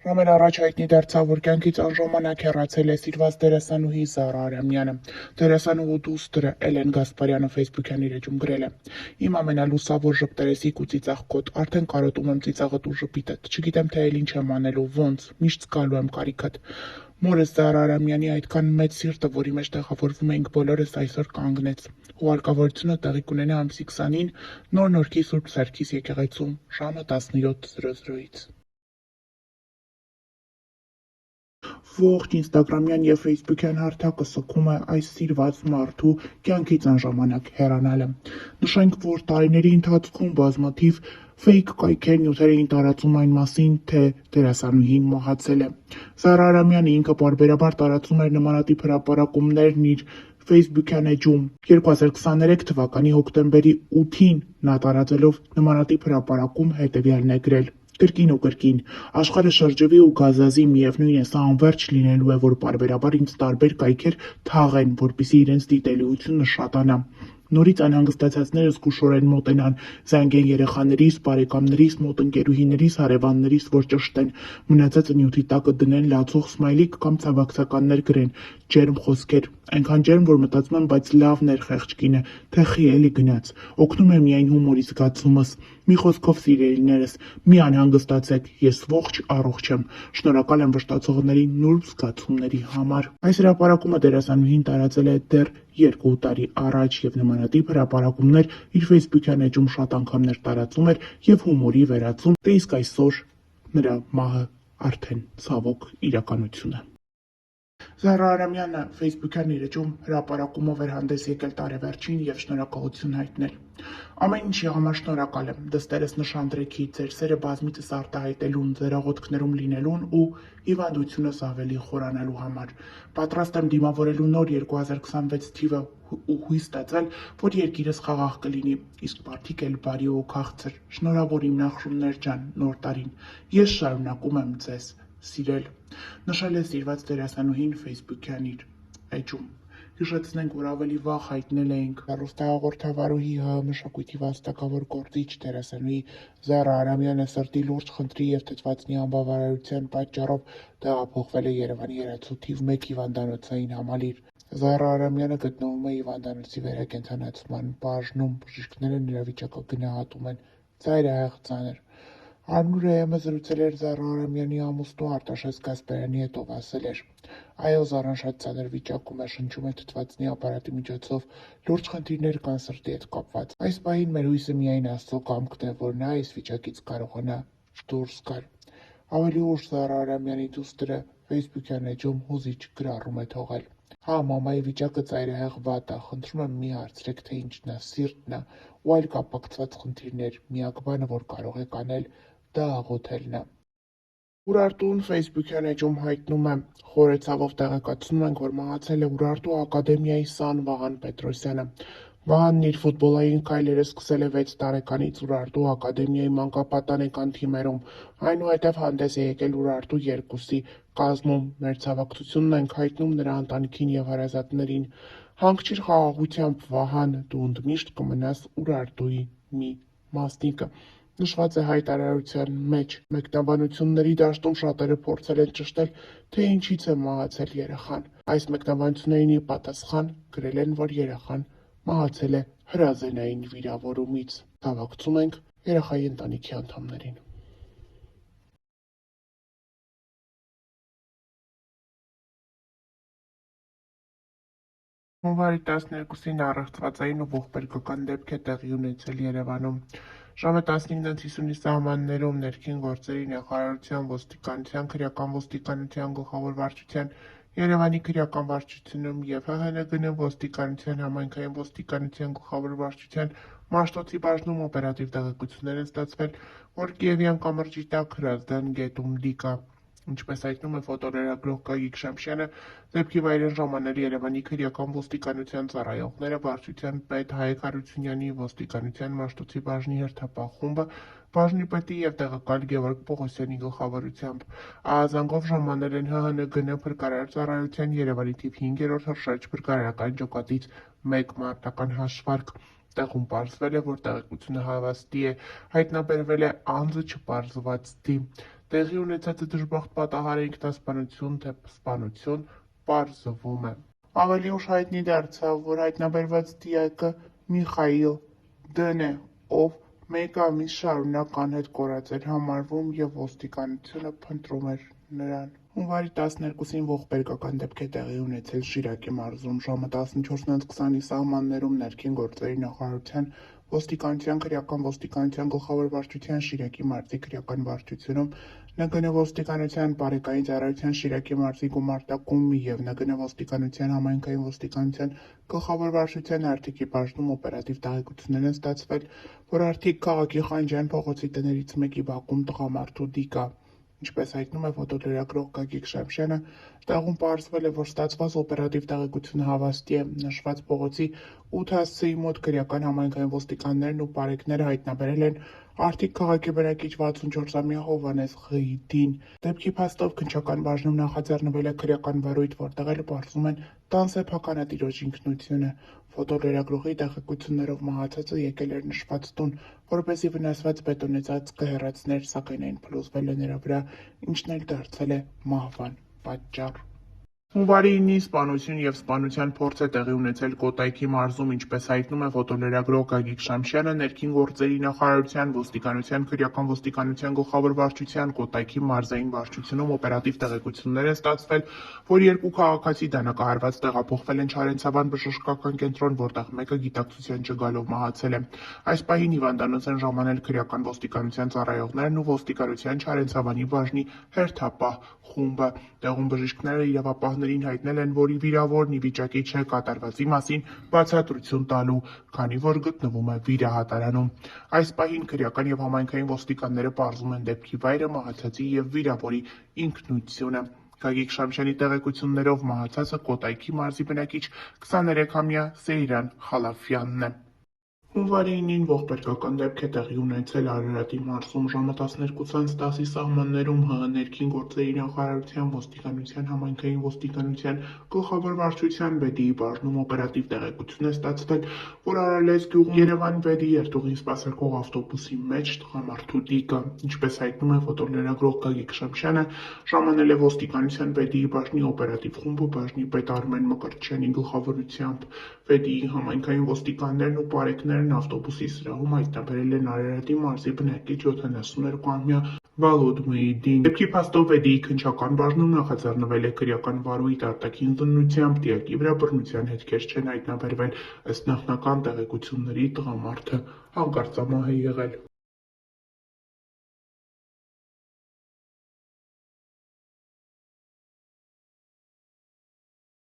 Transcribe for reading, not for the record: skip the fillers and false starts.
Ժամեր առաջ հայտնի դարձավ, որ կյանքից անժամանակ հեռացել է սիրված դերասանուհի Զարա Արամյանը։ Դերասանուհու դուստրը Էլեն Գասպարյանը Facebook-յան իր էջում գրել է. «Իմ ամենալուսավոր ժպտերեսիկ ու ծիծաղկոտ, արդեն կարոտում եմ ծիծաղդ ու ժպիտդ, չգիտեմ թե էլ ինչ եմ անելու, ոնց, միշտ զգալու եմ կարիքդ։ Մորս Զարա Արամյանի այդքան մեծ սիրտը, որի մեջ տեղավորվում էինք բոլորս, այսօր կանգնեց։ Հուղարկավորությունը տեղի կունենա ամսի 20-ին Նոր Նորքի Սուրբ Սարգիս եկեղեցում ժամը 17:00-ից»։ Ողջ ինստագրամյան և ֆեյսբուքյան հարթակը սգում է այս սիրված մարդու կյանքից անժամանակ հեռանալը։ Նշենք, որ տարիների ընթացքում բազմաթիվ ֆեյք կայքեր նյութեր էին տարածում այն մասին, թե դերասանուհին մահացել է։ Զարա Արամյանը ինքը պարբերաբար տարածում էր նմանատիպ հրապարակումներն իր ֆեյսբուքյան էջում։ 2023 թվականի հոկտեմբերի 8-ին նա տարածելով նմանատիպ հրապարակում հետևյալն է գրել. «Կրկին ու կրկին, աշխարհը շրջվի ու գազազի, միևնույն է, սա անվերջ լինելու է, որ պարբերաբար ինձ տարբեր կայքեր թաղեն, որպեսզի իրենց դիտելիությունը շատանա։ Նորից անհանգստացածները զգուշորեն մոտենան, զանգեն երեխաներիս, բարեկամներիս, մոտ ընկերուհիներիս, հարևաններիս, որ ճշտեն, մնացածը նյութի տակը դնեն, լացող սմայլիկ կամ ցավակցականներ գրեն, ջերմ խոսքեր, այնքան ջերմ, որ մտածում եմ, բայց լավն էր խեղճ կինը, թե էլի գնաց, օգնում է միայն հումորի զգացումս, մի խոսքով սիրելիներս, մի անհանգստացեք, ես ողջ առողջ եմ, շնորհակալ եմ վշտացողներին նուրբ զգացումների համար»։ Այս հրապարակումը դերասանուհին տարածել է դեռ 2 տարի առաջ և նմանատիպ հրապարակումներ իր ֆեյսբուքյան էջում շատ անգամներ տարածում էր և հումորի վերածում, դե իսկ այսօր նրա մահը արդեն ցավոք իրականություն է։ Զարա Արամյանը ֆեյսբուքյան իր էջում հրապարակումով էր հանդես եկել տարեվերջին և շնորհակալություն հայտնել. «Ամեն ինչի համար շնորհակալ եմ, դստերս նշանдрեքի, ձեր սերը բազմիցս արտահայտելուն, ձեր աղոթքներում լինելուն ու հիվանդությունս ավելի խորանալու համար։ Պատրաստ եմ դիմավորելու նոր 2026 թիվը ու հույս ստացել, որ երկիրս խաղաղ կլինի, իսկ մարդիկ էլ բարի ու քաղցր։ Շնորհավոր իմ նախշումներ ջան, նոր տարին։ Ես շարունակում եմ ձեզ սիրել», նշել է սիրված դերասանուհին ֆեյսբուքյան իր էջում։ Հիշեցնենք, որ ավելի վաղ հայտնել էինք հեռուստահաղորդավարուհի ՀՀ մշակույթի վաստակավոր գործիչ դերասանուհի Զարա Արամյանը սրտի լուրջ խնդրի և թթվածնի անբավարարության պատճառով տեղափոխվել է Երևանի Երացու թիվ 1 հիվանդանոցային համալիր։ Զարա Արամյանը գտնվում է հիվանդանոցի վերակենդանացման բաժնում, բժիշկները նրա վիճակը գնահատում են ծայրահեղ ծանր։ Արմնուր ԵՄ զրուցել էր Զարա Արամյանի ամուսնու Արտաշես Գասպարյանի հետ, ով ասել էր. «Այո, Զարան շատ ծանր վիճակում է, շնչում է թթվածնի ապարատի միջոցով, լուրջ խնդիրներ կան սրտի հետ կապված։ Այս պահին մեր հույսը միայն Աստծո կամքն է, որ նա այս վիճակից կարողանա դուրս գալ»։ Ավելի ուշ Զարա Արամյանի դուստրը ֆեյսբուքյան էջում հուզիչ գրառում է թողել. «Հա, մամայի վիճակը ծայրահեղ վատ ա, խնդրում եմ մի հարցրեք, թե ինչն ա, սիրտն ա ու այլ կապակցված խնդիրներ, միակ բանը, որ կարող եք անել, դա աղոթելն ա»։ Ուրարտուն ֆեյսբուքյան էջում հայտնում է. «Խորը ցավով տեղեկացնում ենք, որ մահացել է Ուրարտու ակադեմիայի սան Վահան Պետրոսյանը։ Վահանն իր ֆուտբոլային քայլերը սկսել է 6 տարեկանից Ուրարտու ակադեմիայի մանկապատանեկան թիմերում, այնուհետև հանդես է եկել Ուրարտու 2-ի կազմում։ Մեր ցավակցությունն ենք հայտնում նրա ընտանիքին և հարազատներին։ Հանգչիր խաղաղությամբ, Վահան, դու ընդմիշտ կմնաս Ուրարտուի մի մասնիկը», նշված է հայտարարության մեջ։ Մեկնաբանությունների դաշտում շատերը փորձել են ճշտել, թե ինչից է մահացել երեխան։ Այս մեկնաբանություններին ի պատասխան գրել են, որ երեխան մահացել է հրազենային վիրավորումից։ Ցավակցում ենք երեխայի ընտանիքի անդամներին։ Հունվարի 12-ին առեղծվածային ու ողբերգական դեպք է տեղի ունեցել Երևանում։ Ժամը 15:50-ի սահմաններում ներքին գործերի նախարարության, ոստիկանության, քրեական ոստիկանության գլխավոր վարչության, Երևանի քրեական վարչությունում և ՀՀՆԳՆ ոստիկանության, համայնքային ոստիկանության գլխավոր վարչության Մաշտոցի բաժնում օպերատիվ տեղեկություններ են ստացվել, որ Կիևյան կամրջի տակ Հրազդան գետում լիք կա։ Ինչպես հայտնում է ֆոտոլրագրող Գագիկ Շամշյանը, դեպքի վայր են ժամանել Երևանի քրեական ոստիկանության ծառայողները, վարչության պետ Հայկ Հարությունյանի, ոստիկանության Մաշտոցի բաժնի հերթապահ խումբը, բաժնի պետի և տեղակալ Գևորգ Պողոսյանի գլխավորությամբ։ Ահազանգով ժամանել են ՀՀՆԳՆ փրկարար ծառայության Երևանի թիվ 5-րդ հրշեջ փրկարարական ջոկատից 1 մարտական հաշվարկ։ Տեղում պարզվել է, որ տեղեկությունը հավաստի է, հայտնաբերվել է անձը չպարզված դիմ։ Տեղի ունեցածը դժբախտ պատահարը ինքնասպանություն թե սպանություն պարզվում է։ Ավելի ուշ հայտնի դարձավ, որ հայտնաբերված դիակը Միխայիլ Դ-ն է, ով մեկ ամիս շարունակ անհետ կորած էր համարվում և ոստիկանությունը փնտրում էր նրան։ Հունվարի 12-ին ողբերգական դեպք է տեղի ունեցել Շիրակի մարզում, ժամը 14:20-ի սահմաններում ներքին գործերի նախարարության ոստիկանության քրեական ոստիկանության գլխավոր վարչության Շիրակի մարզի քրեական վարչությունում, ՆԳՆ ոստիկանության բարեկային ծառայության Շիրակի մարզի գումարտակում և ՆԳՆ ոստիկանության համայնքային ոստիկանության գլխավոր վարչության Արտիքի բաժնում օպերատիվ տեղեկություններ են ստացվել, որ Արտիք քաղաքի Խանջյան փողոցի տներից մեկի բակում տղամարդու դիկ կա։ Ինչպես հայտնում է ֆոտոլրագրող Գագիկ Շամշյանը, տեղում պարզվել է, որ ստացված օպերատիվ տեղեկությունը հավաստի է։ Նշված փողոցի 8 հասցեի մոտ քրեական համայնքային ոստիկաններն ու պարեկները հայտնաբերել են Արտիք քաղաքի բնակիչ 64-ամյա Հովհաննես Ղ-դին։ Դեպքի փաստով քննչական բաժնում նախաձեռնվել է քրեական վարույթ, որտեղ էլ պարզում են տան սեփականատիրոջ ինքնությունը։ Ֆոտոլրագրողի տեղեկություններով մահացածը եկել էր նշված տուն, որպեսզի վնասված բետոնե ծածկը հեռացներ, սակայն այն փլուզվել է նրա վրա, ինչն էլ դարձել է մահվան պատճառ։ Հունվարի 9-ին սպանություն և սպանության փորձ է տեղի ունեցել Կոտայքի մարզում, ինչպես հայտնում է ֆոտոլրագրող Գագիկ Շամշյանը, ներքին գործերի նախարարության ոստիկանության քրեական ոստիկանության գլխավոր վարչության Կոտայքի մարզային վարչությունում օպերատիվ տեղեկություններ են ստացվել, որ երկու քաղաքացի դանակահարված տեղափոխվել են Չարենցավան բժշկական կենտրոն, որտեղ մեկը գիտակցության չգալով մահացել է։ Այս պահին հիվանդանոց են ժամանել քրեական ոստիկանության ծառայողներն ու ոստիկանության Չարենցավանի բաժնի հերթապահ խումբը։ Տեղում բժիշկները իրավապահներին հայտնել են, որ վիրավորն ի վիճակի չէ կատարվածի մասին բացատրություն տալու, քանի որ գտնվում է վիրահատարանում։ Այս պահին քրեական և համայնքային ոստիկանները պարզում են դեպքի վայրը, մահացածի և վիրավորի ինքնությունը։ Գագիկ Շամշյանի տեղեկություններով մահացածը Կոտայքի մարզի բնակիչ 23-ամյա Սեյրան Խալաֆյանն է։ Հունվարի 9-ին ողբերգական դեպք է տեղի ունեցել Արարատի մարզում, ժամը 12:10-ի սահմաններում ՀՀ ներքին գործերի նախարարության ոստիկանության համայնքային ոստիկանության գլխավոր վարչության ԲԴ-ի բաժնում օպերատիվ տեղեկություն է ստացվել, որ Արալես գյուղում Երևան 6-ի երթուղին սպասարկող ավտոբուսի մեջ տղամարդու դիկ կա։ Ինչպես հայտնում է ֆոտոլրագրող Գագիկ Շամշյանը, ժամանել է ոստիկանության ԲԴ-ի բաժնի օպերատիվ խումբը բաժնի պետ Արմեն Մկրտչյանի գլխավորությամբ։ ԲԴ-ի համայնքային ոստիկաններն ու պարեկներն ավտոբուսի սրահում հայտնաբերել են Արարատի մարզի բնակիչ 72-ամյա Վալոդ Մոհիդին։ Դեպքի փաստով ԲԴ-ի քննչական բաժնում նախաձեռնվել է քրեական վարույթ արտաքին զննությամբ, դիակի վրա բռնության հետքեր չեն հայտնաբերվել։ Ըստ նախնական տեղեկությունների տղամարդը հանկարծամահ է եղել։